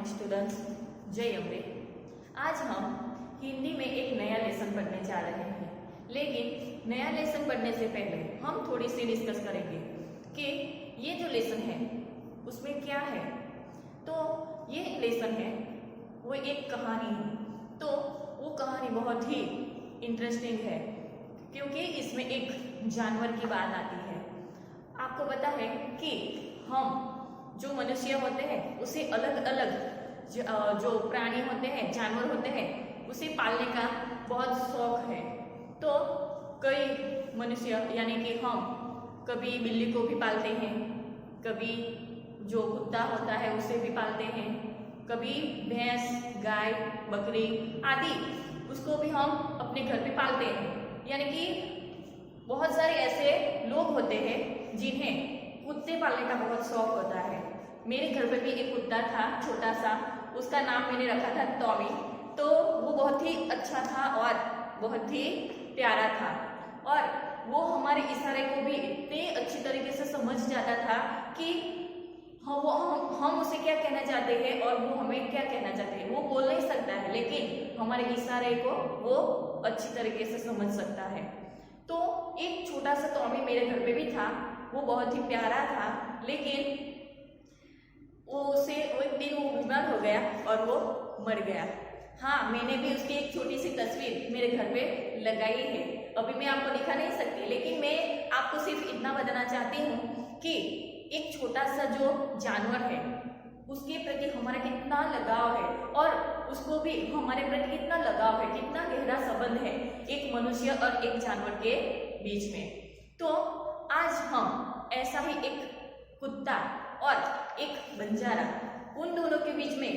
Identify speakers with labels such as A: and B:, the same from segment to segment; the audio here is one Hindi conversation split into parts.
A: स्टूडेंट्स, जय अम्बे। आज हम हिंदी में एक नया लेसन पढ़ने जा रहे हैं, लेकिन नया लेसन पढ़ने से पहले हम थोड़ी सी डिस्कस करेंगे कि ये जो लेसन है उसमें क्या है। तो ये लेसन है वो एक कहानी है। तो वो कहानी बहुत ही इंटरेस्टिंग है क्योंकि इसमें एक जानवर की बात आती है। आपको पता है कि हम जो मनुष्य होते हैं उसे अलग अलग जो प्राणी होते हैं, जानवर होते हैं, उसे पालने का बहुत शौक है। तो कई मनुष्य यानी कि हम कभी बिल्ली को भी पालते हैं, कभी जो कुत्ता होता है उसे भी पालते हैं, कभी भैंस, गाय, बकरी आदि उसको भी हम अपने घर पे पालते हैं। यानी कि बहुत सारे ऐसे लोग होते हैं जिन्हें कुत्ते पालने का बहुत शौक होता है। मेरे घर पे भी एक कुत्ता था, छोटा सा, उसका नाम मैंने रखा था टॉमी। तो वो बहुत ही अच्छा था और बहुत ही प्यारा था और वो हमारे इशारे को भी इतने अच्छी तरीके से समझ जाता था कि हम उसे क्या कहना चाहते हैं और वो हमें क्या कहना चाहते हैं। वो बोल नहीं सकता है लेकिन हमारे इशारे को वो अच्छी तरीके से समझ सकता है। तो एक छोटा सा टॉमी मेरे घर पे भी था, वो बहुत ही प्यारा था, लेकिन वो एक दिन वो बीमार हो गया और वो मर गया। हाँ, मैंने भी उसकी एक छोटी सी तस्वीर मेरे घर पे लगाई है। अभी मैं आपको दिखा नहीं सकती, लेकिन मैं आपको सिर्फ इतना बताना चाहती हूँ कि एक छोटा सा जो जानवर है उसके प्रति हमारा कितना लगाव है और उसको भी हमारे प्रति कितना लगाव है, कितना गहरा संबंध है एक मनुष्य और एक जानवर के बीच में। तो आज हम ऐसा ही एक कुत्ता और एक बंजारा, उन दोनों के बीच में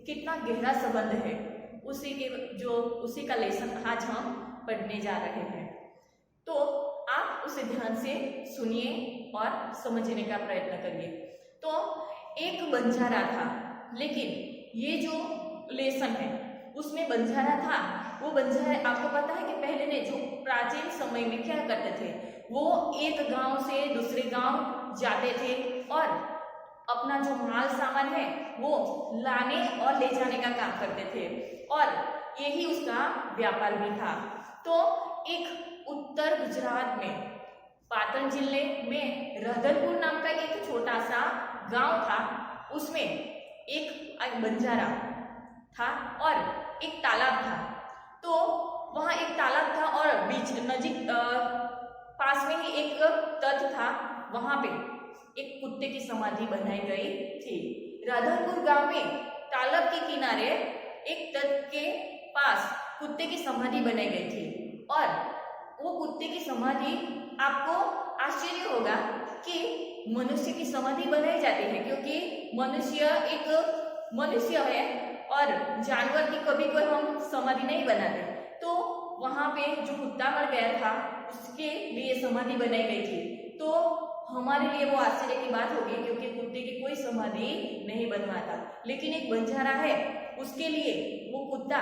A: कितना गहरा संबंध है उसी का लेसन आज हम पढ़ने जा रहे हैं। तो आप उसे ध्यान से सुनिए और समझने का प्रयत्न करिए। तो एक बंजारा था, लेकिन ये जो लेसन है उसमें बंजारा था। वो बंजारा, आपको पता है कि पहले ने जो प्राचीन समय में क्या करते थे, वो एक गांव से दूसरे गांव जाते थे और अपना जो माल सामान है वो लाने और ले जाने का काम करते थे और यही उसका व्यापार भी था। तो एक उत्तर गुजरात में पाटन जिले में राधनपुर नाम का एक छोटा सा गांव था। उसमें एक बंजारा था और एक तालाब था। तो वहां एक तालाब था और बीच नजीक पास में ही एक तट था। वहां पे एक कुत्ते की समाधि बनाई गई थी। राधनपुर गांव में तालाब के किनारे एक तट के पास कुत्ते की समाधि बनाई गई थी और वो कुत्ते की समाधि, आपको आश्चर्य होगा कि मनुष्य की समाधि बनाई जाती है क्योंकि मनुष्य एक मनुष्य है और जानवर की कभी कोई हम समाधि नहीं बनाते। तो वहां पे जो कुत्ता मर गया था उसके लिए समाधि बनाई गई थी। तो हमारे लिए वो आश्चर्य की बात होगी क्योंकि कुत्ते की कोई समाधि नहीं बनवाता, लेकिन एक बंजारा है, उसके लिए वो कुत्ता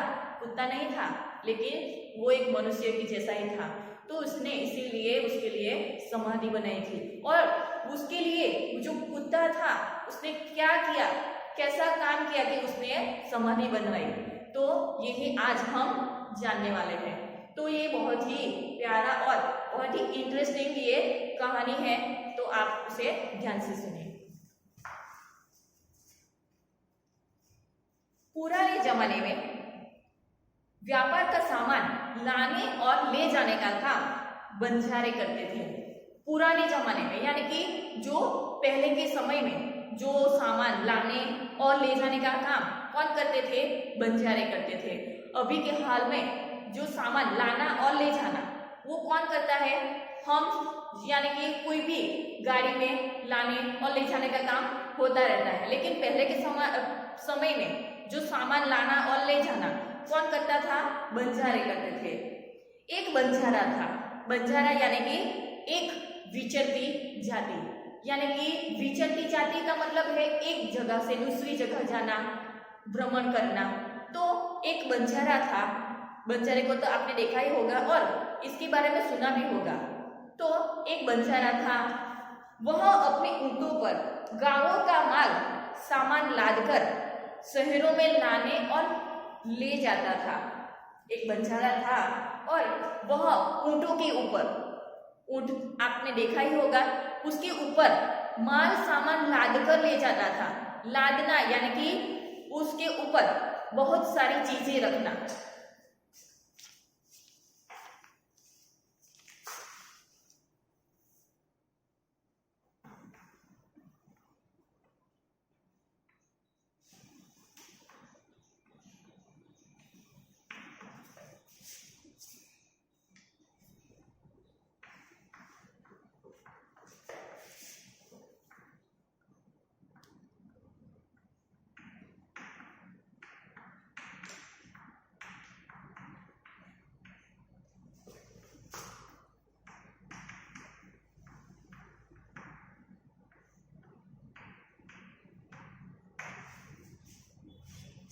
A: नहीं था, लेकिन वो एक मनुष्य की जैसा ही था। तो उसने इसीलिए उसके लिए समाधि बनाई थी और उसके लिए जो कुत्ता था उसने क्या किया, कैसा काम किया कि उसने समाधि बनवाई। तो यही आज हम जानने वाले हैं। तो ये बहुत ही प्यारा और बहुत ही इंटरेस्टिंग ये कहानी है, तो आप उसे ध्यान से सुनिए। पुराने जमाने में व्यापार का सामान लाने और ले जाने का काम बंजारे करते थे। पुराने जमाने में यानी कि जो पहले के समय में जो सामान लाने और ले जाने का काम कौन करते थे? बंजारे करते थे। अभी के हाल में जो सामान लाना और ले जाना वो कौन करता है? हम, यानी कि कोई भी गाड़ी में लाने और ले जाने का काम होता रहता है, लेकिन पहले के समय में जो सामान लाना और ले जाना कौन करता था? बंजारे करते थे। एक बंजारा था, बंजारा यानी कि एक विचरती जाति, यानी कि विचरती जाति का मतलब है एक जगह से दूसरी जगह जाना, भ्रमण करना। तो एक बंजारा था, बंजारे को तो आपने देखा ही होगा और इसके बारे में सुना भी होगा। तो एक बंजारा था, वह अपने ऊँटों पर गांवों का माल सामान लादकर शहरों में लाने और ले जाता था। एक बंजारा था और वह ऊंटों के ऊपर, ऊंट आपने देखा ही होगा, उसके ऊपर माल सामान लादकर ले जाता था। लादना यानी कि उसके ऊपर बहुत सारी चीजें रखना।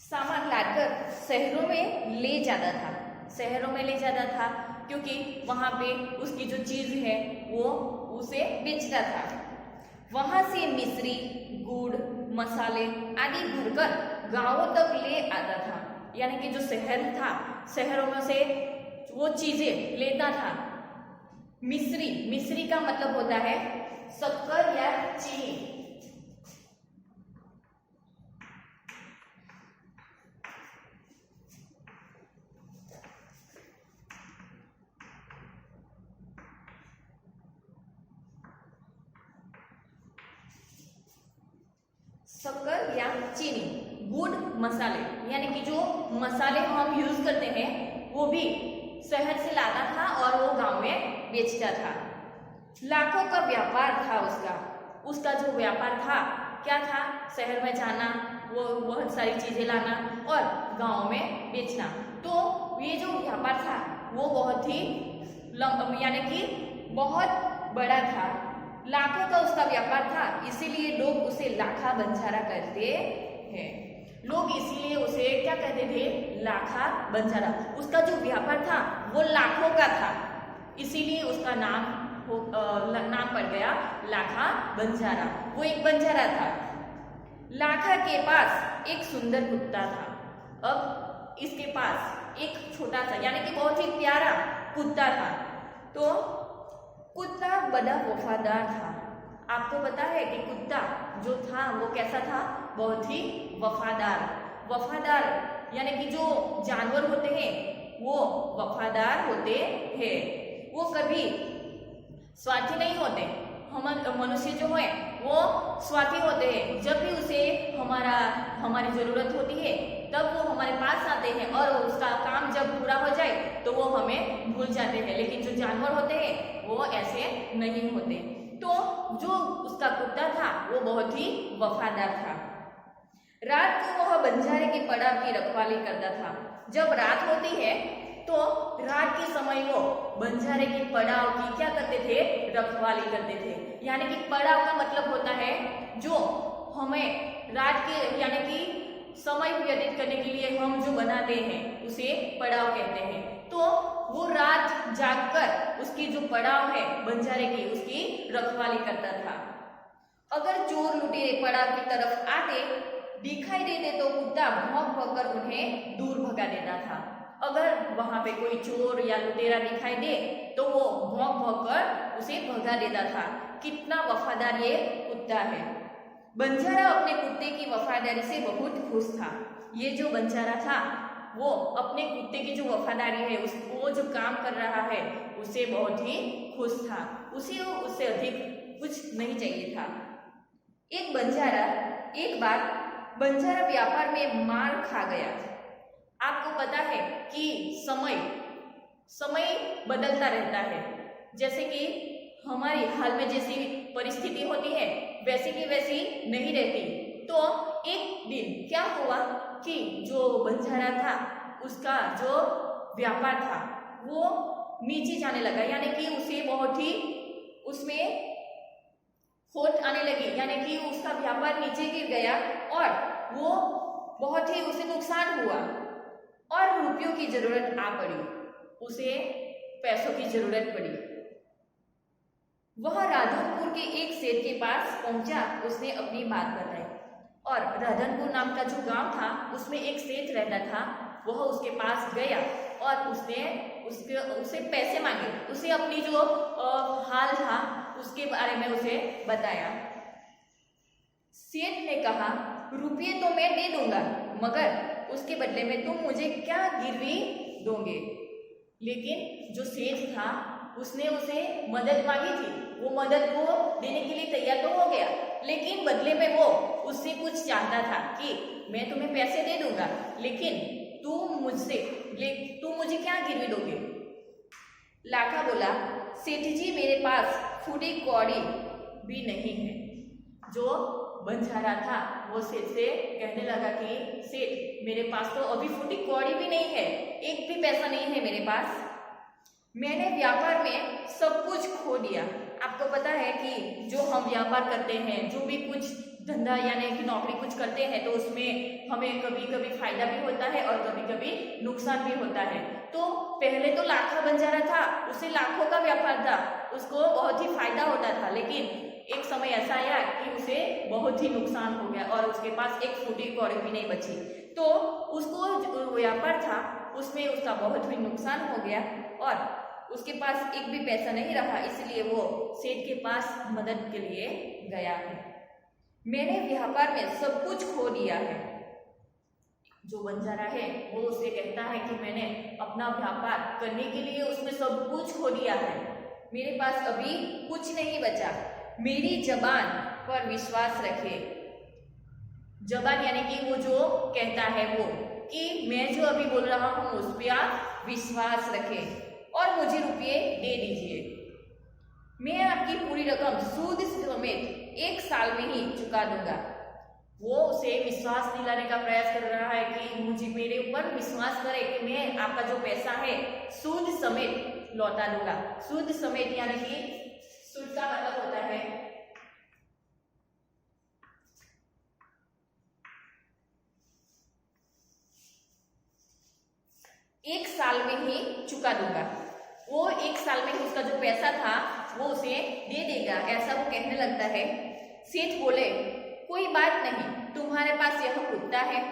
A: सामान लाकर शहरों में ले जाता था। शहरों में ले जाता था क्योंकि वहां पे उसकी जो चीज है वो उसे बेचता था। वहां से मिश्री, गुड़, मसाले आदि भरकर गांवों तक ले आता था। यानी कि जो शहर था, शहरों में से वो चीजें लेता था। मिश्री, मिश्री का मतलब होता है शक्कर या चीनी। शक्कर या चीनी, गुड़, मसाले, यानी कि जो मसाले हम यूज करते हैं वो भी शहर से लाता था और वो गांव में बेचता था। लाखों का व्यापार था उसका। उसका जो व्यापार था क्या था? शहर में जाना, वो बहुत सारी चीजें लाना और गांव में बेचना। तो ये जो व्यापार था वो बहुत ही यानी कि बहुत बड़ा था। लाखों का उसका व्यापार था, इसीलिए लोग उसे लाखा बंजारा कहते हैं। लोग इसीलिए उसे क्या कहते थे? लाखा बंजारा। उसका जो व्यापार था वो लाखों का था, इसीलिए उसका नाम पड़ गया लाखा बंजारा। वो एक बंजारा था। लाखा के पास एक सुंदर कुत्ता था। अब इसके पास एक छोटा सा यानी कि बहुत ही प्यारा कुत्ता था। तो कुत्ता बड़ा वफादार था। आपको पता है कि कुत्ता जो था वो कैसा था? बहुत ही वफादार। वफादार यानी कि जो जानवर होते हैं वो वफादार होते हैं। वो कभी स्वार्थी नहीं होते। हम मनुष्य जो है वो स्वार्थी होते हैं। जब भी उसे हमारी जरूरत होती है तब वो हमारे पास आते हैं और उसका काम जब पूरा हो जाए तो वो हमें भूल जाते हैं। लेकिन जो जानवर होते हैं वो ऐसे नहीं होते। तो जो उसका कुत्ता था वो बहुत ही वफादार था। रात को वह बंजारे के पड़ाव की रखवाली करता था। जब रात होती है तो रात के समय वो बंजारे के पड़ाव की क्या करते थे? रखवाली करते थे। यानी कि पड़ाव का मतलब होता है जो हमें रात के यानी कि समय व्यतीत करने के लिए हम जो बनाते हैं उसे पड़ाव कहते हैं। तो वो रात जागकर उसकी जो पड़ाव है बंजारे की, उसकी रखवाली करता था। अगर चोर लुटेरे पड़ाव की तरफ आते दिखाई देते तो कुत्ता भौंक भौंक कर उन्हें दूर भगा देता था। अगर वहां पे कोई चोर या लुटेरा दिखाई दे तो वो भौंक भौंक कर उसे भगा देता था। कितना वफादार ये कुत्ता है। बंजारा अपने कुत्ते की वफादारी से बहुत खुश था। ये जो बंजारा था वो अपने कुत्ते की जो वफादारी है, वो जो काम कर रहा है उसे बहुत ही खुश था। उसे उससे अधिक कुछ नहीं चाहिए था। एक बार बंजारा व्यापार में मार खा गया। आपको पता है कि समय बदलता रहता है। जैसे कि हमारी हाल में जैसी परिस्थिति होती है वैसी की वैसी नहीं रहती। तो एक दिन क्या हुआ कि जो बंजारा था उसका जो व्यापार था वो नीचे जाने लगा। यानी कि उसे बहुत ही उसमें खोट आने लगी, यानी कि उसका व्यापार नीचे गिर गया और वो बहुत ही उसे नुकसान हुआ और रुपयों की जरूरत आ पड़ी। उसे पैसों की जरूरत पड़ी। वह राधनपुर के एक सेठ के पास पहुंचा। उसने अपनी बात बताई और राधनपुर नाम का जो गांव था उसमें एक सेठ रहता था। वह उसके पास गया और उसे पैसे मांगे। उसे अपनी जो हाल था उसके बारे में उसे बताया। सेठ ने कहा, रुपये तो मैं दे दूंगा, मगर उसके बदले में तुम मुझे क्या गिरवी दोगे? लेकिन जो सेठ था उसने उसे मदद मांगी थी। वो मदद को देने के लिए तैयार तो हो गया, लेकिन बदले में वो उससे कुछ चाहता था कि मैं तुम्हें पैसे दे दूंगा, लेकिन तुम मुझे क्या गिरवी दोगे? लाखा बोला, सेठ जी मेरे पास फूटी कौड़ी भी नहीं है। जो बंजारा था वो सेठ से कहने लगा कि सेठ मेरे पास तो अभी फूटी कौड़ी भी नहीं है, एक भी पैसा नहीं है मेरे पास। मैंने व्यापार में सब कुछ खो दिया। आपको पता है कि जो हम व्यापार करते हैं, जो भी कुछ धंधा यानी कि नौकरी कुछ करते हैं, तो उसमें हमें कभी कभी फायदा भी होता है और कभी कभी नुकसान भी होता है। तो पहले तो लाखा बंजारा था, उसे लाखों का व्यापार था, उसको बहुत ही फायदा होता था, लेकिन एक समय ऐसा आया कि उसे बहुत ही नुकसान हो गया और उसके पास एक फूटी कौड़ी भी नहीं बची। तो उसको जो व्यापार था उसमें उसका बहुत ही नुकसान हो गया और उसके पास एक भी पैसा नहीं रहा, इसलिए वो सेठ के पास मदद के लिए गया है। मैंने व्यापार में सब कुछ खो दिया है। जो बंजारा है वो उसे कहता है कि मैंने अपना व्यापार करने के लिए उसमें सब कुछ खो दिया है, मेरे पास अभी कुछ नहीं बचा। मेरी जबान पर विश्वास रखे। जबान यानी कि वो जो कहता है वो कि मैं जो अभी बोल रहा हूँ उस पर आप विश्वास रखें और मुझे रुपये दे दीजिए। मैं आपकी पूरी रकम सूद समेत 1 साल में ही चुका दूंगा। वो उसे विश्वास दिलाने का प्रयास कर रहा है कि मुझे मेरे ऊपर विश्वास करे कि मैं आपका जो पैसा है सूद समेत लौटा दूंगा। सूद समेत यानी कि सूद का मतलब होता है एक साल में ही चुका दूंगा। वो 1 साल में ही उसका जो पैसा था वो उसे दे देगा, ऐसा वो कहने लगता है। सेठ बोले, कोई बात नहीं, तुम्हारे पास यह कुत्ता है।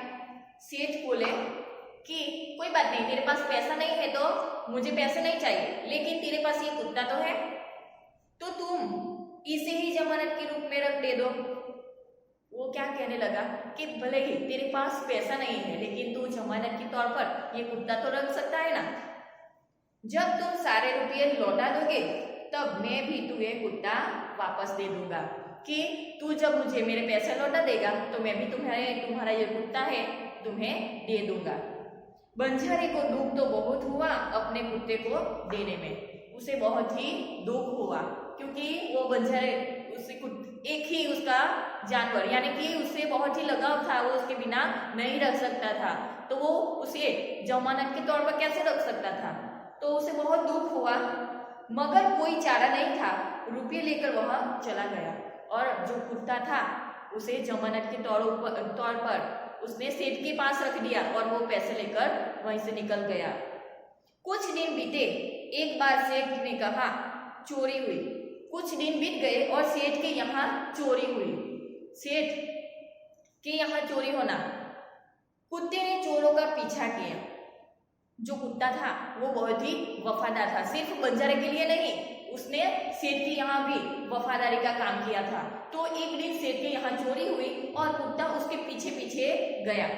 A: सेठ बोले कि कोई बात नहीं, तेरे पास पैसा नहीं है तो मुझे पैसे नहीं चाहिए, लेकिन तेरे पास ये कुत्ता तो है, तो तुम इसे ही जमानत के रूप में रख दे दो। वो क्या कहने लगा कि भले ही तेरे पास पैसा नहीं है, लेकिन तू जमानत के तौर पर ये कुत्ता तो रख सकता है ना। जब तुम सारे रुपये लौटा दोगे तब मैं भी तुम्हें कुत्ता वापस दे दूंगा, कि तू जब मुझे मेरे पैसे लौटा देगा तो मैं भी तुम्हारा ये कुत्ता है तुम्हें दे दूंगा। बंजारे को दुख तो बहुत हुआ अपने कुत्ते को देने में, उसे बहुत ही दुख हुआ, क्योंकि वो बंजारे एक ही उसका जानवर यानी कि उससे बहुत ही लगाव था, वो उसके बिना नहीं रख सकता था, तो वो उसे जमानत के तौर पर कैसे रख सकता था, तो उसे बहुत दुख हुआ। मगर कोई चारा नहीं था, रुपये लेकर वह चला गया और जो कुत्ता था उसे जमानत के तौर पर उसने सेठ के पास रख दिया और वो पैसे लेकर वहीं से निकल गया। कुछ दिन बीते, एक बार सेठ ने कहा चोरी हुई। कुछ दिन बीत गए और सेठ के यहाँ चोरी हुई। सेठ के यहाँ चोरी होना, कुत्ते ने चोरों का पीछा किया। जो कुत्ता था वो बहुत ही वफादार था, सिर्फ बंजारे के लिए नहीं, उसने सेठ के यहाँ भी वफादारी का काम किया था। तो एक दिन सेठ के यहाँ चोरी हुई और कुत्ता उसके पीछे पीछे गया।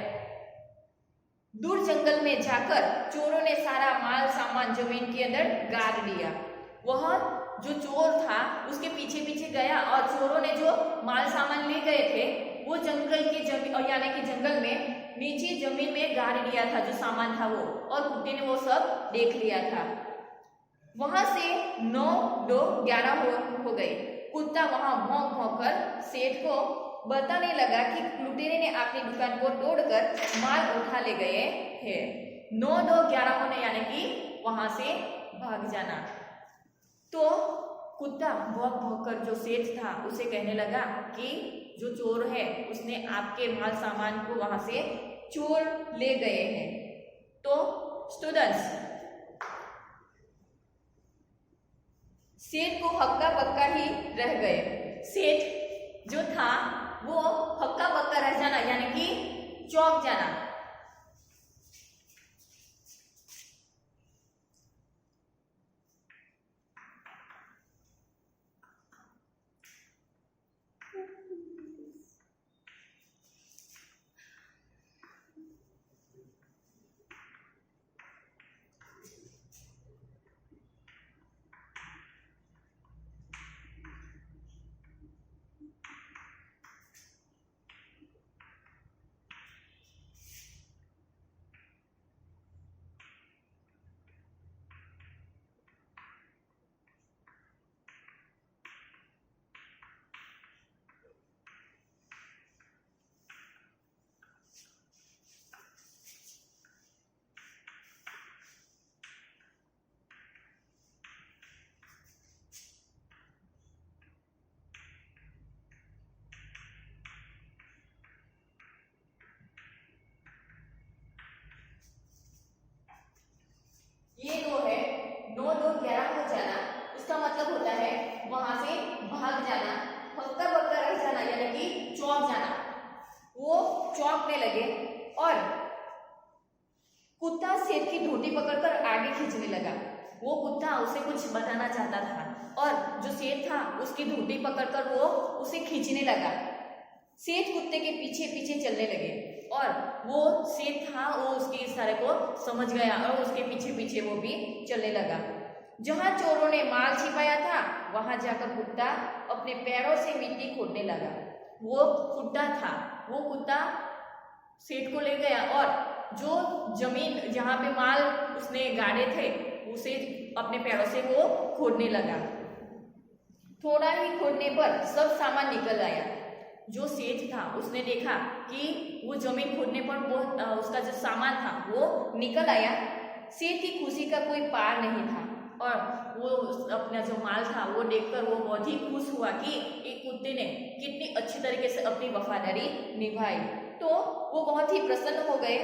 A: दूर जंगल में जाकर चोरों ने सारा माल सामान जमीन के अंदर गाड़ दिया। वह जो चोर था उसके पीछे पीछे गया और चोरों ने जो माल सामान ले गए थे वो जंगल के यानी कि जंगल में नीचे जमीन में गाड़ दिया था जो सामान था वो, और कुत्ते ने वो सब देख लिया था। वहां से 9, 2, 11 हो गए। कुत्ता वहां भौंक भौंक कर सेठ को बताने लगा कि लुटेरे ने अपनी दुकान को तोड़कर माल उठा ले गए हैं। 9, 2, 11 होने यानी कि वहां से भाग जाना। तो कुत्ता भौंक भौंक कर जो सेठ था उसे कहने लगा कि जो चोर है उसने आपके माल सामान को वहां से चोर ले गए हैं। तो स्टूडेंट्स, सेठ को हक्का बक्का ही रह गए। सेठ जो था वो हक्का बक्का रह जाना पकड़कर आगे खींचने लगा। वो कुत्ता उसे कुछ बताना चाहता था और जो सेठ था उसकी धोती पकड़कर वो उसे खींचने लगा। सेठ कुत्ते के पीछे पीछे चलने लगे और वो सेठ था वो उसके इशारे को समझ गया और उसके पीछे पीछे वो भी चलने लगा। जहां चोरों ने माल छिपाया था वहां जाकर कुत्ता अपने पैरों से मिट्टी खोदने लगा। वो कुत्ता सेठ को ले गया और जो जमीन जहां पे माल उसने गाड़े थे उसे अपने पैरों से वो खोदने लगा। थोड़ा ही खोदने पर सब सामान निकल आया। जो सेठ था उसने देखा कि वो जमीन खोदने पर बहुत उसका जो सामान था वो निकल आया। सेठ की खुशी का कोई पार नहीं था और वो अपना जो माल था वो देखकर वो बहुत ही खुश हुआ कि एक कुत्ते ने कितनी अच्छी तरीके से अपनी वफादारी निभाई। तो वो बहुत ही प्रसन्न हो गए।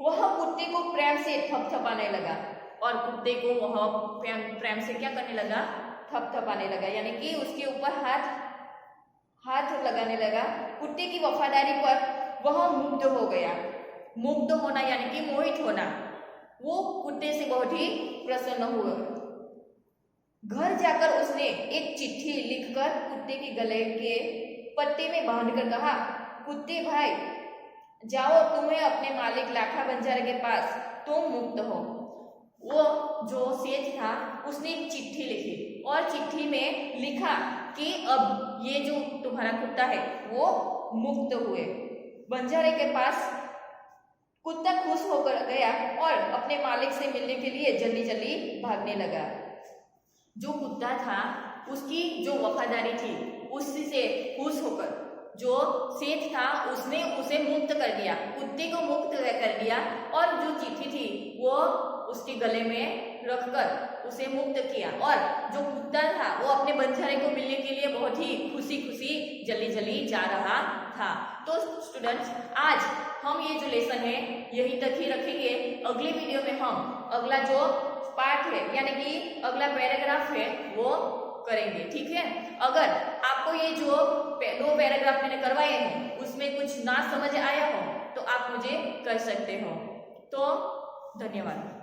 A: वह कुत्ते को प्रेम से थपथपाने लगा और कुत्ते को वह प्रेम से क्या करने लगा, थपथपाने लगा, यानी कि उसके ऊपर हाथ लगाने लगा। कुत्ते की वफादारी पर वह मुग्ध हो गया। मुग्ध होना यानी कि मोहित होना। वो कुत्ते से बहुत ही प्रसन्न हुआ। घर जाकर उसने एक चिट्ठी लिखकर कुत्ते के गले के पट्टे में बांधकर कहा, कुत्ते भाई जाओ, तुम्हें अपने मालिक लाखा बंजारे के पास, तुम मुक्त हो। वो जो सेठ था उसने एक चिट्ठी लिखी और चिट्ठी में लिखा कि अब ये जो तुम्हारा कुत्ता है वो मुक्त हुए। बंजारे के पास कुत्ता खुश होकर गया और अपने मालिक से मिलने के लिए जल्दी जल्दी भागने लगा। जो कुत्ता था उसकी जो वफादारी थी उसी से खुश होकर जो सेठ था उसने उसे मुक्त कर दिया, कुत्ते को मुक्त कर दिया और जो चिट्ठी थी वो उसके गले में रखकर उसे मुक्त किया। और जो कुत्ता था वो अपने बंजारे को मिलने के लिए बहुत ही खुशी खुशी जल्दी जल्दी जा रहा था। तो स्टूडेंट्स आज हम ये जो लेसन है यहीं तक ही रखेंगे। अगले वीडियो में हम अगला जो पार्ट है यानी कि अगला पैराग्राफ है वो करेंगे, ठीक है। अगर आपको ये जो 2 पैराग्राफ मैंने करवाए हैं उसमें कुछ ना समझ आया हो तो आप मुझे कर सकते हो। तो धन्यवाद।